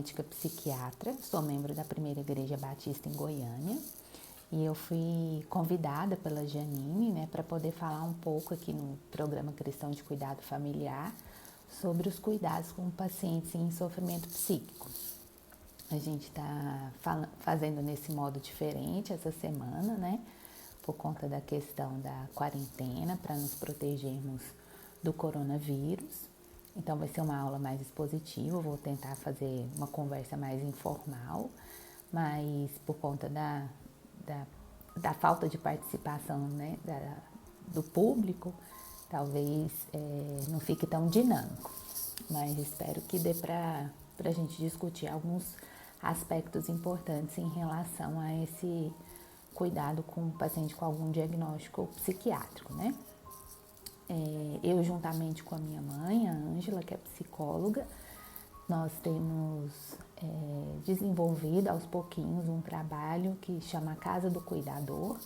médica psiquiatra, sou membro da Primeira Igreja Batista em Goiânia e eu fui convidada pela Janine, né, para poder falar um pouco aqui no programa Cristão de Cuidado Familiar sobre os cuidados com pacientes em sofrimento psíquico. A gente está fazendo nesse modo diferente essa semana, né, por conta da questão da quarentena, para nos protegermos do coronavírus. Então vai ser uma aula mais expositiva, vou tentar fazer uma conversa mais informal, mas por conta da falta de participação, né, do público, talvez não fique tão dinâmico. Mas espero que dê para a gente discutir alguns aspectos importantes em relação a esse cuidado com o paciente com algum diagnóstico psiquiátrico, né? Eu, juntamente com a minha mãe, a Ângela, que é psicóloga, nós temos desenvolvido aos pouquinhos um trabalho que chama Casa do Cuidador,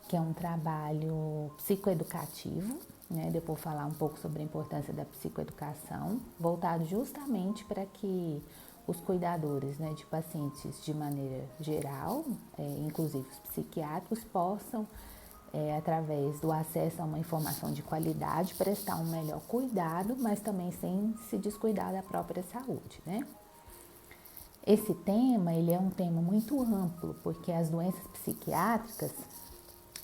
que é um trabalho psicoeducativo, né? Depois vou falar um pouco sobre a importância da psicoeducação, voltado justamente para que os cuidadores, né, de pacientes de maneira geral, inclusive os psiquiátricos, possam através do acesso a uma informação de qualidade, prestar um melhor cuidado, mas também sem se descuidar da própria saúde, né? Esse tema, ele é um tema muito amplo, porque as doenças psiquiátricas,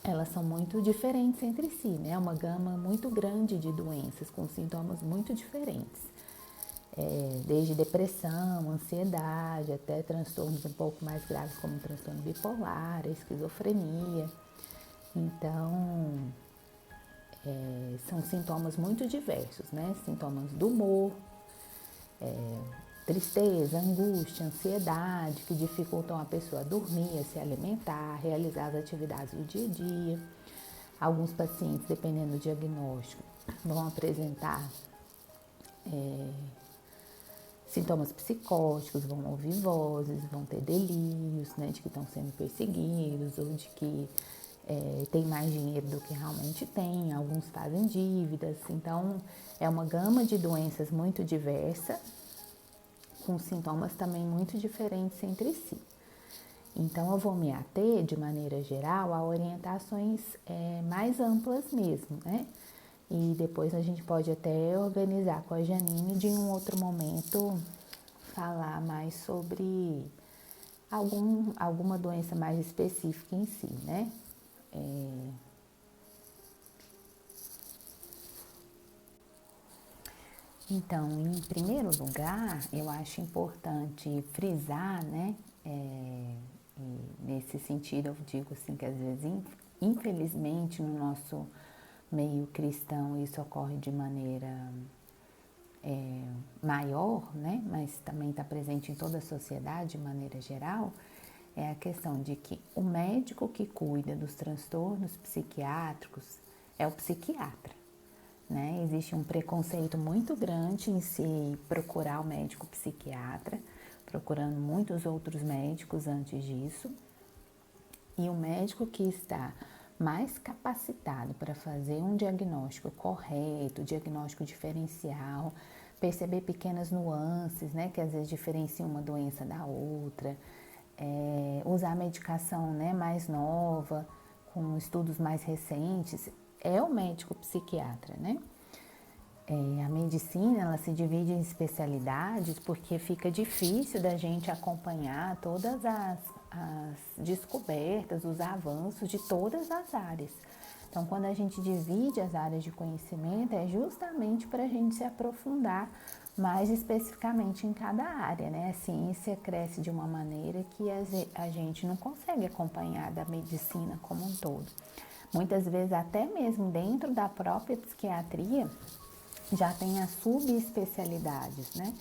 elas são muito diferentes entre si, né? É uma gama muito grande de doenças, com sintomas muito diferentes. Desde depressão, ansiedade, até transtornos um pouco mais graves, como transtorno bipolar, esquizofrenia. Então, são sintomas muito diversos, né? Sintomas do humor, tristeza, angústia, ansiedade, que dificultam a pessoa a dormir, a se alimentar, realizar as atividades do dia a dia. Alguns pacientes, dependendo do diagnóstico, vão apresentar sintomas psicóticos, vão ouvir vozes, vão ter delírios, né, de que estão sendo perseguidos ou de que tem mais dinheiro do que realmente tem, alguns fazem dívidas. Então, é uma gama de doenças muito diversa, com sintomas também muito diferentes entre si. Então, eu vou me ater, de maneira geral, a orientações mais amplas mesmo, né? E depois a gente pode até organizar com a Janine de um outro momento falar mais sobre alguma doença mais específica em si, né? Então, em primeiro lugar, eu acho importante frisar, né? Nesse sentido, eu digo assim que às vezes, infelizmente, no nosso meio cristão, isso ocorre de maneira maior, né? Mas também está presente em toda a sociedade de maneira geral, é a questão de que o médico que cuida dos transtornos psiquiátricos é o psiquiatra, né? Existe um preconceito muito grande em se procurar o médico psiquiatra, procurando muitos outros médicos antes disso. E o médico que está mais capacitado para fazer um diagnóstico correto, diagnóstico diferencial, perceber pequenas nuances, né, que às vezes diferenciam uma doença da outra, usar medicação, né, mais nova, com estudos mais recentes, é o médico psiquiatra, né? A medicina, ela se divide em especialidades porque fica difícil da gente acompanhar todas as descobertas, os avanços de todas as áreas. Então, quando a gente divide as áreas de conhecimento, é justamente para a gente se aprofundar mais especificamente em cada área, né? A ciência cresce de uma maneira que a gente não consegue acompanhar da medicina como um todo. Muitas vezes, até mesmo dentro da própria psiquiatria, já tem as subespecialidades, né?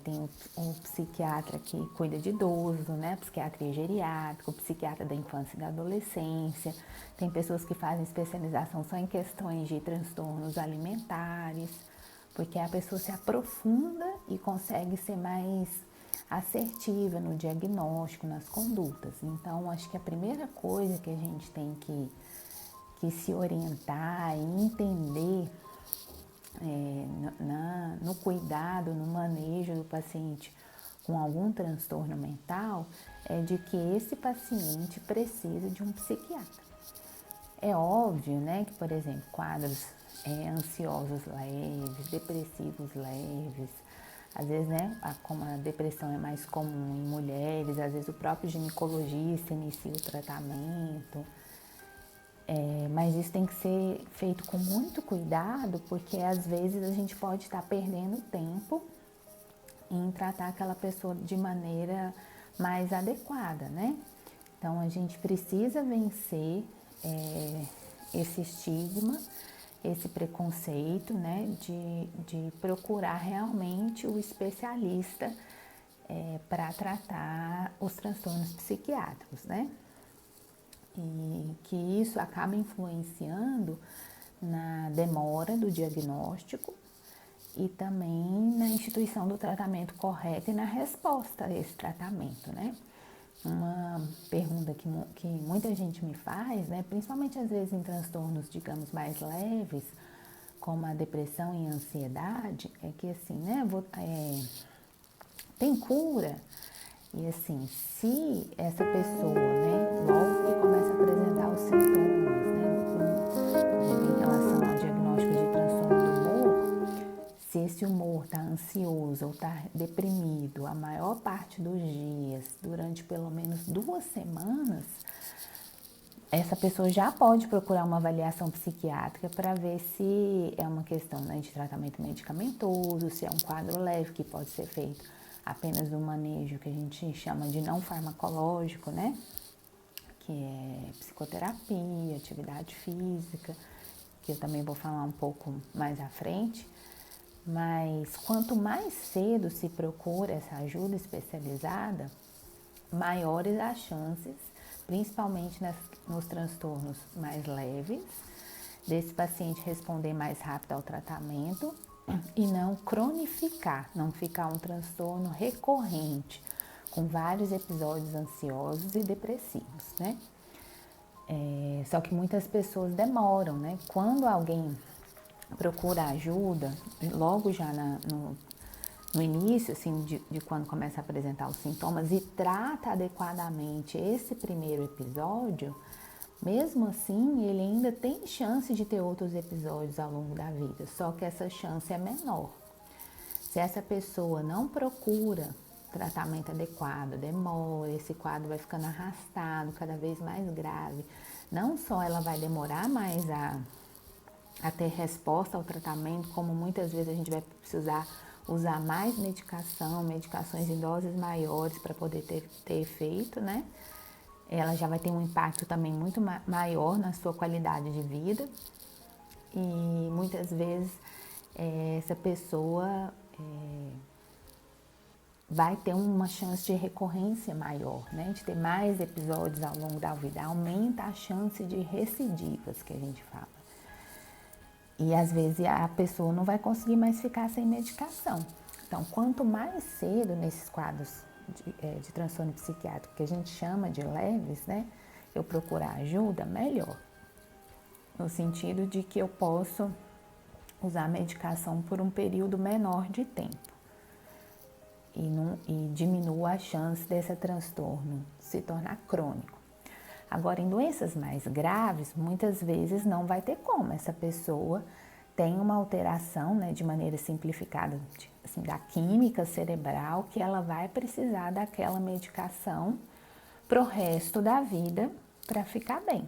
Tem o psiquiatra que cuida de idoso, né? A psiquiatria geriátrica, o psiquiatra da infância e da adolescência. Tem pessoas que fazem especialização só em questões de transtornos alimentares, porque a pessoa se aprofunda e consegue ser mais assertiva no diagnóstico, nas condutas. Então, acho que a primeira coisa que a gente tem que se orientar e entender no cuidado, no manejo do paciente com algum transtorno mental é de que esse paciente precisa de um psiquiatra. É óbvio, né, que, por exemplo, quadros ansiosos leves, depressivos leves, às vezes, né, como a depressão é mais comum em mulheres, às vezes o próprio ginecologista inicia o tratamento, mas isso tem que ser feito com muito cuidado, porque às vezes a gente pode estar perdendo tempo em tratar aquela pessoa de maneira mais adequada, né? Então a gente precisa vencer esse estigma, esse preconceito, né, de procurar realmente o especialista para tratar os transtornos psiquiátricos, né? E que isso acaba influenciando na demora do diagnóstico e também na instituição do tratamento correto e na resposta a esse tratamento, né? Uma pergunta que muita gente me faz, né, principalmente às vezes em transtornos, digamos, mais leves, como a depressão e a ansiedade, é que assim, né, tem cura? E assim, se essa pessoa, né, logo que começa a apresentar os sintomas, né, por exemplo, em relação ao diagnóstico de transtorno do humor, se esse humor está ansioso ou está deprimido a maior parte dos dias, durante pelo menos 2 semanas, essa pessoa já pode procurar uma avaliação psiquiátrica para ver se é uma questão, né, de tratamento medicamentoso, se é um quadro leve que pode ser feito apenas um manejo que a gente chama de não farmacológico, né? Que é psicoterapia, atividade física, que eu também vou falar um pouco mais à frente. Mas quanto mais cedo se procura essa ajuda especializada, maiores as chances, principalmente nos transtornos mais leves, desse paciente responder mais rápido ao tratamento e não cronificar, não ficar um transtorno recorrente, com vários episódios ansiosos e depressivos, né? Só que muitas pessoas demoram, né? Quando alguém procura ajuda, logo já no início, assim, de quando começa a apresentar os sintomas e trata adequadamente esse primeiro episódio, mesmo assim, ele ainda tem chance de ter outros episódios ao longo da vida, só que essa chance é menor. Se essa pessoa não procura tratamento adequado, demora, esse quadro vai ficando arrastado, cada vez mais grave, não só ela vai demorar mais a ter resposta ao tratamento, como muitas vezes a gente vai precisar usar mais medicações em doses maiores para poder ter efeito, né? Ela já vai ter um impacto também muito maior na sua qualidade de vida e muitas vezes essa pessoa vai ter uma chance de recorrência maior, né? De ter mais episódios ao longo da vida, aumenta a chance de recidivas, que a gente fala. E às vezes a pessoa não vai conseguir mais ficar sem medicação. Então, quanto mais cedo nesses quadros de transtorno psiquiátrico, que a gente chama de leves, né, eu procurar ajuda, melhor. No sentido de que eu posso usar a medicação por um período menor de tempo. E diminua a chance desse transtorno se tornar crônico. Agora, em doenças mais graves, muitas vezes não vai ter como. Essa pessoa tem uma alteração, né, de maneira simplificada, assim, da química cerebral, que ela vai precisar daquela medicação pro resto da vida para ficar bem.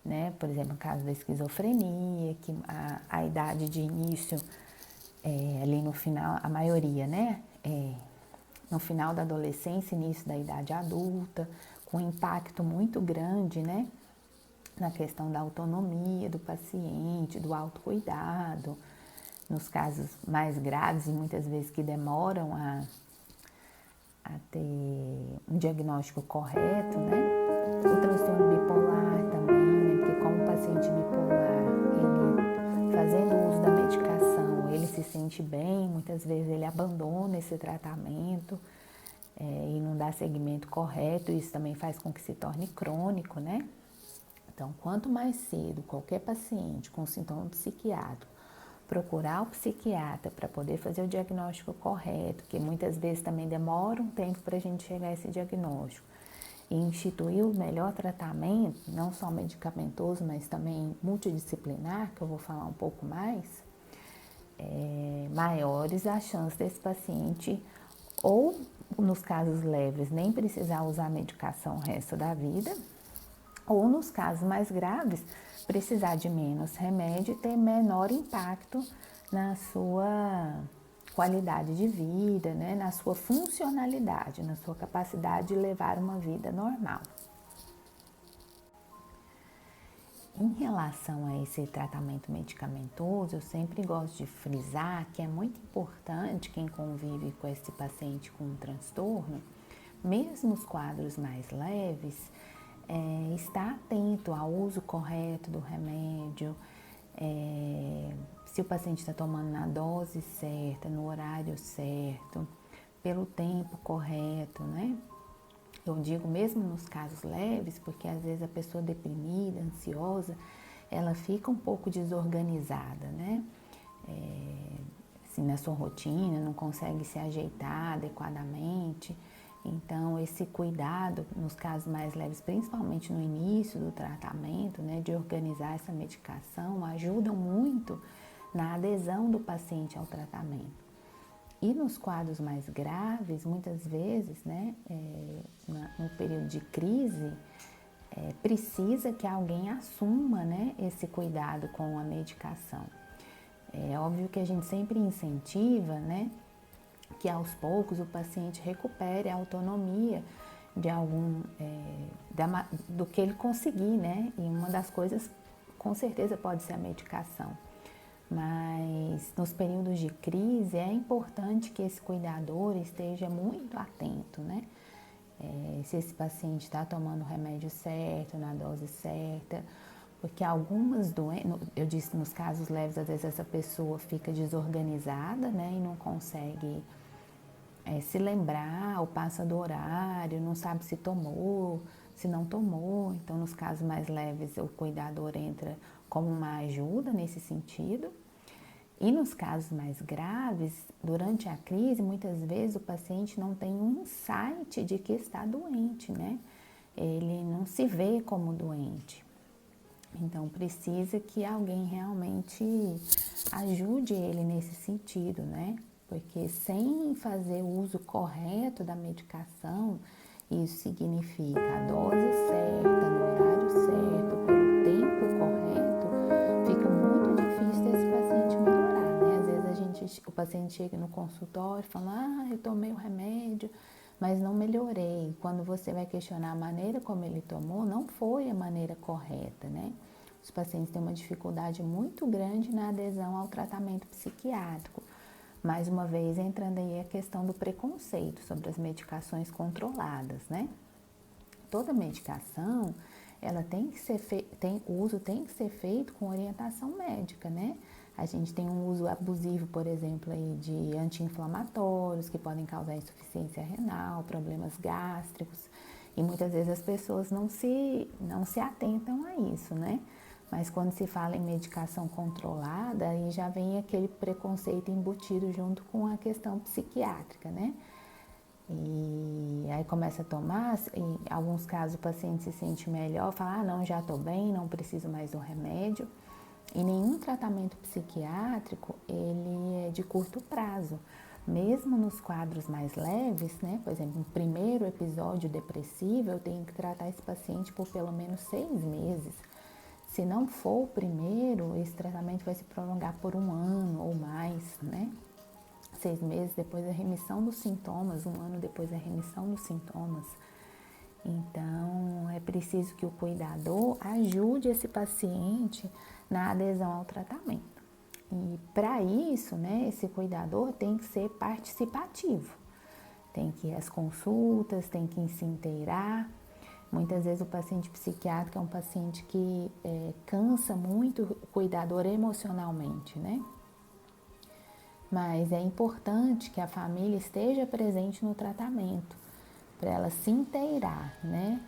Né? Por exemplo, no caso da esquizofrenia, que a idade de início, ali no final, a maioria, né? No final da adolescência, início da idade adulta, com impacto muito grande, né, na questão da autonomia do paciente, do autocuidado, nos casos mais graves e muitas vezes que demoram a ter um diagnóstico correto, né, o transtorno bipolar também, né, porque como o paciente bipolar, ele fazendo uso da medicação, ele se sente bem, muitas vezes ele abandona esse tratamento, e não dá seguimento correto, isso também faz com que se torne crônico, né? Então, quanto mais cedo qualquer paciente com sintoma psiquiátrico procurar o psiquiatra para poder fazer o diagnóstico correto, que muitas vezes também demora um tempo para a gente chegar a esse diagnóstico, e instituir o melhor tratamento, não só medicamentoso, mas também multidisciplinar, que eu vou falar um pouco mais, maiores as chances desse paciente, ou nos casos leves, nem precisar usar medicação o resto da vida, ou nos casos mais graves, precisar de menos remédio e ter menor impacto na sua qualidade de vida, né? Na sua funcionalidade, na sua capacidade de levar uma vida normal. Em relação a esse tratamento medicamentoso, eu sempre gosto de frisar que é muito importante quem convive com esse paciente com um transtorno, mesmo os quadros mais leves, estar atento ao uso correto do remédio, se o paciente está tomando na dose certa, no horário certo, pelo tempo correto, né? Eu digo mesmo nos casos leves, porque às vezes a pessoa deprimida, ansiosa, ela fica um pouco desorganizada, né? Assim, na sua rotina, não consegue se ajeitar adequadamente. Então, esse cuidado nos casos mais leves, principalmente no início do tratamento, né, de organizar essa medicação, ajudam muito na adesão do paciente ao tratamento. E nos quadros mais graves, muitas vezes, né, no período de crise, precisa que alguém assuma, né, esse cuidado com a medicação. É óbvio que a gente sempre incentiva, né, que aos poucos o paciente recupere a autonomia de do que ele conseguir, né? E uma das coisas, com certeza, pode ser a medicação. Mas nos períodos de crise é importante que esse cuidador esteja muito atento, né? Se esse paciente está tomando o remédio certo, na dose certa, porque algumas doenças, eu disse nos casos leves, às vezes essa pessoa fica desorganizada, né? E não consegue se lembrar, ou passa do horário, não sabe se tomou, se não tomou. Então, nos casos mais leves, o cuidador entra como uma ajuda nesse sentido. E nos casos mais graves, durante a crise, muitas vezes o paciente não tem um insight de que está doente, né? Ele não se vê como doente. Então, precisa que alguém realmente ajude ele nesse sentido, né? Porque sem fazer o uso correto da medicação, isso significa a dose certa, no horário certo, pelo tempo correto, fica muito difícil desse paciente melhorar, né? Às vezes o paciente chega no consultório e fala, eu tomei o remédio, mas não melhorei. Quando você vai questionar a maneira como ele tomou, não foi a maneira correta, né? Os pacientes têm uma dificuldade muito grande na adesão ao tratamento psiquiátrico. Mais uma vez, entrando aí a questão do preconceito sobre as medicações controladas, né? Toda medicação, ela tem que ser o uso tem que ser feito com orientação médica, né? A gente tem um uso abusivo, por exemplo, aí de anti-inflamatórios que podem causar insuficiência renal, problemas gástricos, e muitas vezes as pessoas não se atentam a isso, né? Mas quando se fala em medicação controlada, aí já vem aquele preconceito embutido junto com a questão psiquiátrica, né? E aí começa a tomar, em alguns casos o paciente se sente melhor, fala, não, já estou bem, não preciso mais do remédio. E nenhum tratamento psiquiátrico, ele é de curto prazo. Mesmo nos quadros mais leves, né? Por exemplo, no primeiro episódio depressivo, eu tenho que tratar esse paciente por pelo menos 6 meses. Se não for o primeiro, esse tratamento vai se prolongar por 1 ano ou mais, né? 6 meses depois da remissão dos sintomas, 1 ano depois da remissão dos sintomas. Então, é preciso que o cuidador ajude esse paciente na adesão ao tratamento. E para isso, né, esse cuidador tem que ser participativo. Tem que ir às consultas, tem que se inteirar. Muitas vezes o paciente psiquiátrico é um paciente que cansa muito o cuidador emocionalmente, né? Mas é importante que a família esteja presente no tratamento, para ela se inteirar, né?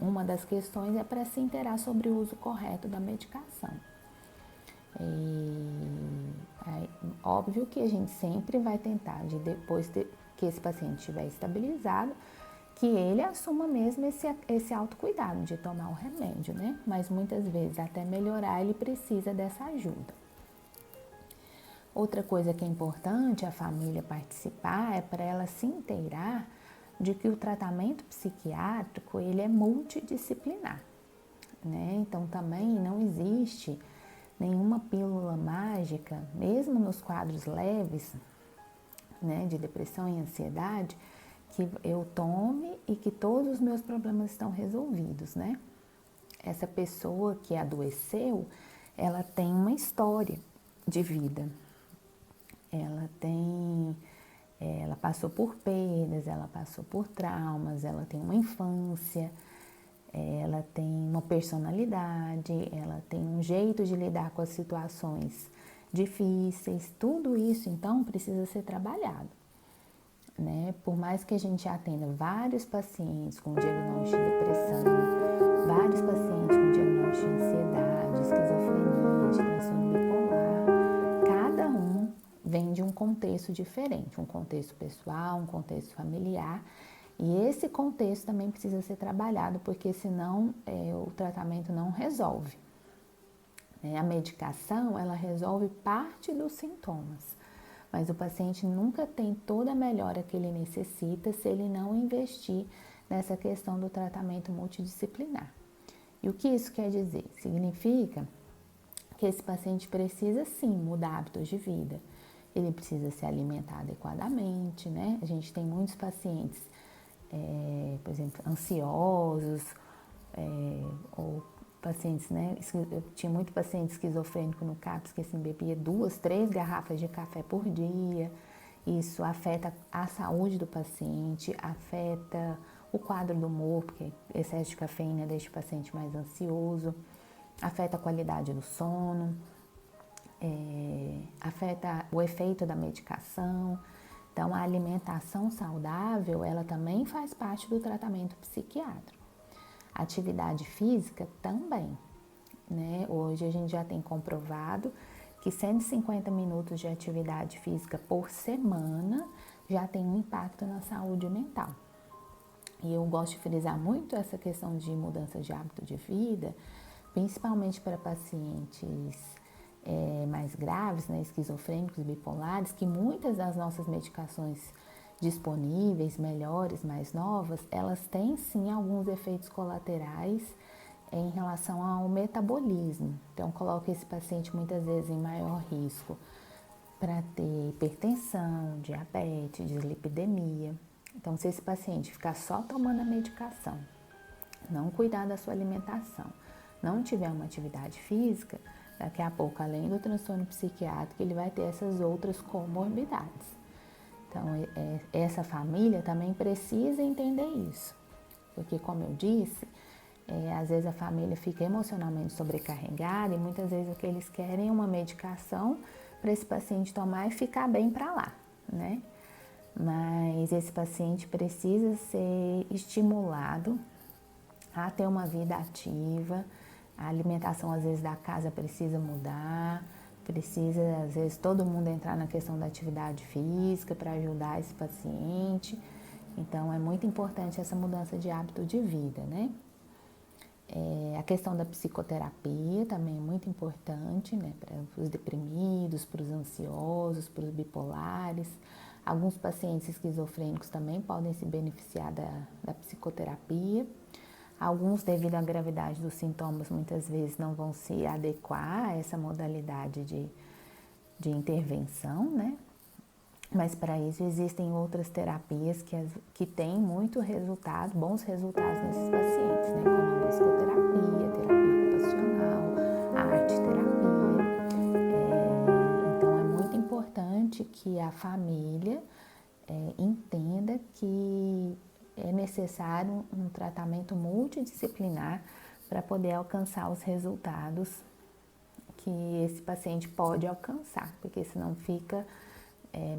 Uma das questões é para se inteirar sobre o uso correto da medicação. Óbvio que a gente sempre vai tentar, depois que esse paciente estiver estabilizado, que ele assuma mesmo esse autocuidado de tomar o remédio, né? Mas muitas vezes, até melhorar, ele precisa dessa ajuda. Outra coisa que é importante a família participar é para ela se inteirar de que o tratamento psiquiátrico, ele é multidisciplinar, né? Então, também não existe nenhuma pílula mágica, mesmo nos quadros leves, né, de depressão e ansiedade, que eu tome e que todos os meus problemas estão resolvidos, né? Essa pessoa que adoeceu, ela tem uma história de vida. Ela passou por perdas, ela passou por traumas, ela tem uma infância, ela tem uma personalidade, ela tem um jeito de lidar com as situações difíceis. Tudo isso, então, precisa ser trabalhado, né? Por mais que a gente atenda vários pacientes com diagnóstico de depressão, vários pacientes com diagnóstico de ansiedade, esquizofrenia, de transtorno bipolar, cada um vem de um contexto diferente, um contexto pessoal, um contexto familiar, e esse contexto também precisa ser trabalhado, porque senão o tratamento não resolve. A medicação, ela resolve parte dos sintomas, mas o paciente nunca tem toda a melhora que ele necessita se ele não investir nessa questão do tratamento multidisciplinar. E o que isso quer dizer? Significa que esse paciente precisa sim mudar hábitos de vida, ele precisa se alimentar adequadamente, né? A gente tem muitos pacientes, por exemplo, ansiosos, ou pacientes, né? Eu tinha muito paciente esquizofrênico no CAPS que assim, bebia 2, 3 garrafas de café por dia. Isso afeta a saúde do paciente, afeta o quadro do humor, porque excesso de cafeína deixa o paciente mais ansioso, afeta a qualidade do sono, afeta o efeito da medicação. Então, a alimentação saudável, ela também faz parte do tratamento psiquiátrico. Atividade física também, né? Hoje a gente já tem comprovado que 150 minutos de atividade física por semana já tem um impacto na saúde mental. E eu gosto de frisar muito essa questão de mudança de hábito de vida, principalmente para pacientes mais graves, né, esquizofrênicos, bipolares, que muitas das nossas medicações disponíveis, melhores, mais novas, elas têm sim alguns efeitos colaterais em relação ao metabolismo. Então, coloca esse paciente muitas vezes em maior risco para ter hipertensão, diabetes, dislipidemia. Então, se esse paciente ficar só tomando a medicação, não cuidar da sua alimentação, não tiver uma atividade física, daqui a pouco, além do transtorno psiquiátrico, ele vai ter essas outras comorbidades. Então, essa família também precisa entender isso, porque, como eu disse, às vezes a família fica emocionalmente sobrecarregada e muitas vezes o que eles querem é uma medicação para esse paciente tomar e ficar bem para lá, né? Mas esse paciente precisa ser estimulado a ter uma vida ativa, a alimentação às vezes da casa precisa mudar, precisa às vezes todo mundo entrar na questão da atividade física para ajudar esse paciente. Então é muito importante essa mudança de hábito de vida, né? A questão da psicoterapia também é muito importante, né? Para os deprimidos, para os ansiosos, para os bipolares. Alguns pacientes esquizofrênicos também podem se beneficiar da psicoterapia. Alguns, devido à gravidade dos sintomas, muitas vezes não vão se adequar a essa modalidade de intervenção, né? Mas para isso existem outras terapias que têm muito resultado, bons resultados nesses pacientes, né? Como a musicoterapia, terapia ocupacional, a arte-terapia. Então é muito importante que a família entenda que é necessário um tratamento multidisciplinar para poder alcançar os resultados que esse paciente pode alcançar, porque senão fica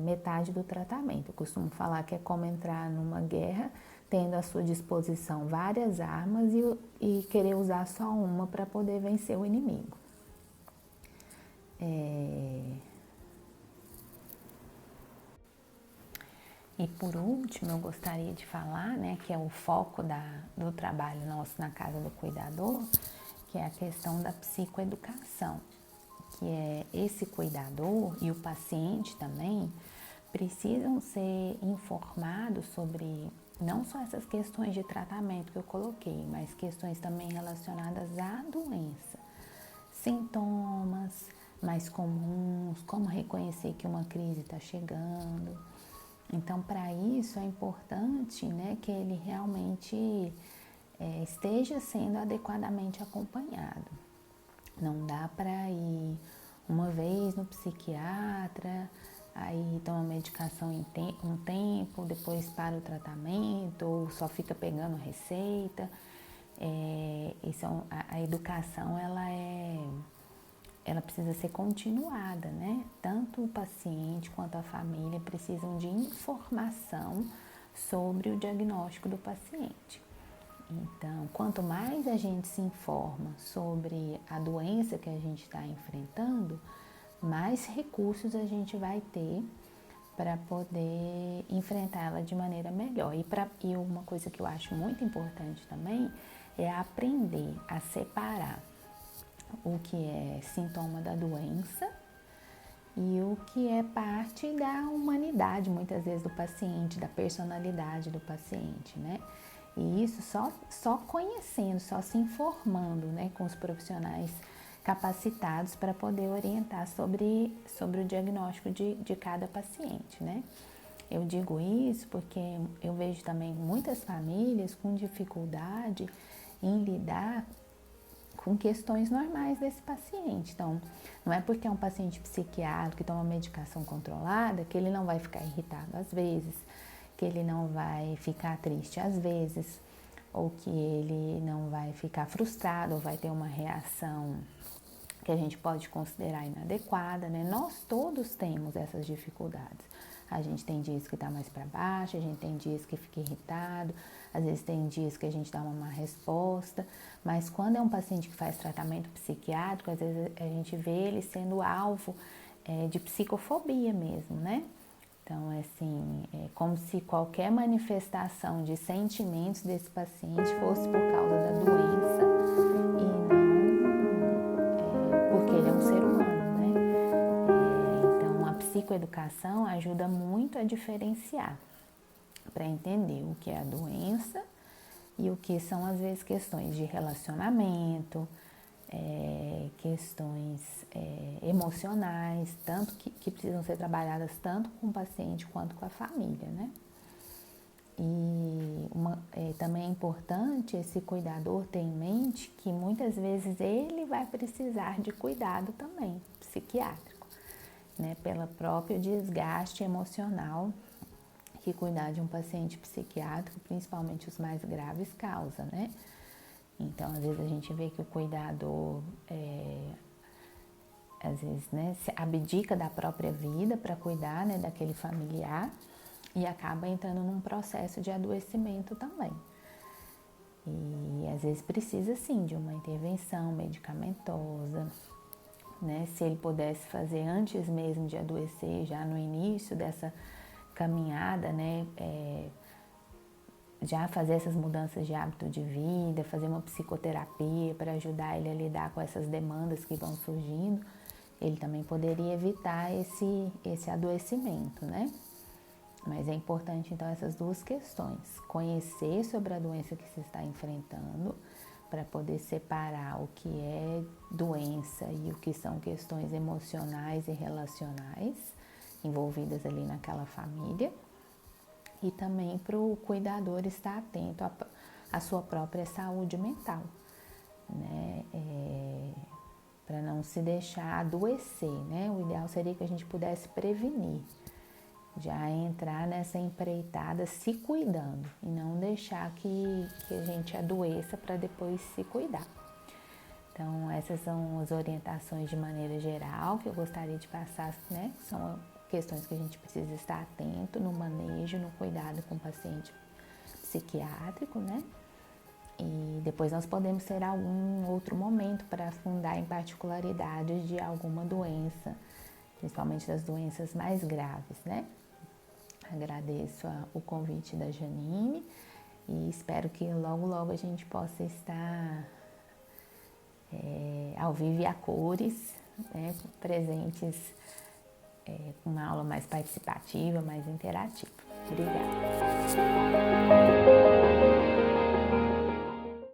metade do tratamento. Eu costumo falar que é como entrar numa guerra tendo à sua disposição várias armas e querer usar só uma para poder vencer o inimigo. E por último, eu gostaria de falar, né, que é o foco do trabalho nosso na Casa do Cuidador, que é a questão da psicoeducação, que é esse cuidador e o paciente também precisam ser informados sobre não só essas questões de tratamento que eu coloquei, mas questões também relacionadas à doença, sintomas mais comuns, como reconhecer que uma crise está chegando. Então, para isso é importante, né, que ele realmente esteja sendo adequadamente acompanhado. Não dá para ir uma vez no psiquiatra, aí toma medicação um tempo, depois para o tratamento, ou só fica pegando receita. A educação, ela precisa ser continuada, né? Tanto o paciente quanto a família precisam de informação sobre o diagnóstico do paciente. Então, quanto mais a gente se informa sobre a doença que a gente está enfrentando, mais recursos a gente vai ter para poder enfrentar ela de maneira melhor. E uma coisa que eu acho muito importante também é aprender a separar o que é sintoma da doença e o que é parte da humanidade, muitas vezes, do paciente, da personalidade do paciente, né? E isso só conhecendo, só se informando, né, com os profissionais capacitados para poder orientar sobre o diagnóstico de cada paciente, né? Eu digo isso porque eu vejo também muitas famílias com dificuldade em lidar com questões normais desse paciente. Então, não é porque é um paciente psiquiátrico que toma medicação controlada que ele não vai ficar irritado às vezes, que ele não vai ficar triste às vezes, ou que ele não vai ficar frustrado ou vai ter uma reação que a gente pode considerar inadequada, né? Nós todos temos essas dificuldades. A gente tem dias que está mais para baixo, a gente tem dias que fica irritado, às vezes tem dias que a gente dá uma má resposta, mas quando é um paciente que faz tratamento psiquiátrico, às vezes a gente vê ele sendo alvo de psicofobia mesmo, né? Então, assim, é como se qualquer manifestação de sentimentos desse paciente fosse por causa da doença e não porque ele é um ser humano, né? Então, a psicoeducação ajuda muito a diferenciar, para entender o que é a doença e o que são, às vezes, questões de relacionamento, questões emocionais, tanto que precisam ser trabalhadas tanto com o paciente quanto com a família, né? E também é importante esse cuidador ter em mente que muitas vezes ele vai precisar de cuidado também psiquiátrico, né? Pelo próprio desgaste emocional que cuidar de um paciente psiquiátrico, principalmente os mais graves, causa, né? Então, às vezes a gente vê que o cuidador, às vezes, né, se abdica da própria vida para cuidar, né, daquele familiar e acaba entrando num processo de adoecimento também. E às vezes precisa, sim, de uma intervenção medicamentosa, né? Se ele pudesse fazer antes mesmo de adoecer, já no início dessa caminhada, né, já fazer essas mudanças de hábito de vida, fazer uma psicoterapia para ajudar ele a lidar com essas demandas que vão surgindo, ele também poderia evitar esse adoecimento, né? Mas é importante, então, essas duas questões. Conhecer sobre a doença que se está enfrentando, para poder separar o que é doença e o que são questões emocionais e relacionais envolvidas ali naquela família. E também para o cuidador estar atento à sua própria saúde mental, né? Para não se deixar adoecer, né? O ideal seria que a gente pudesse prevenir, já entrar nessa empreitada se cuidando e não deixar que a gente adoeça para depois se cuidar. Então, essas são as orientações de maneira geral que eu gostaria de passar, né? São questões que a gente precisa estar atento no manejo, no cuidado com o paciente psiquiátrico, né? E depois nós podemos ter algum outro momento para afundar em particularidades de alguma doença, principalmente das doenças mais graves, né? Agradeço o convite da Janine e espero que logo a gente possa estar ao vivo e a cores, né, presentes com uma aula mais participativa, mais interativa. Obrigada.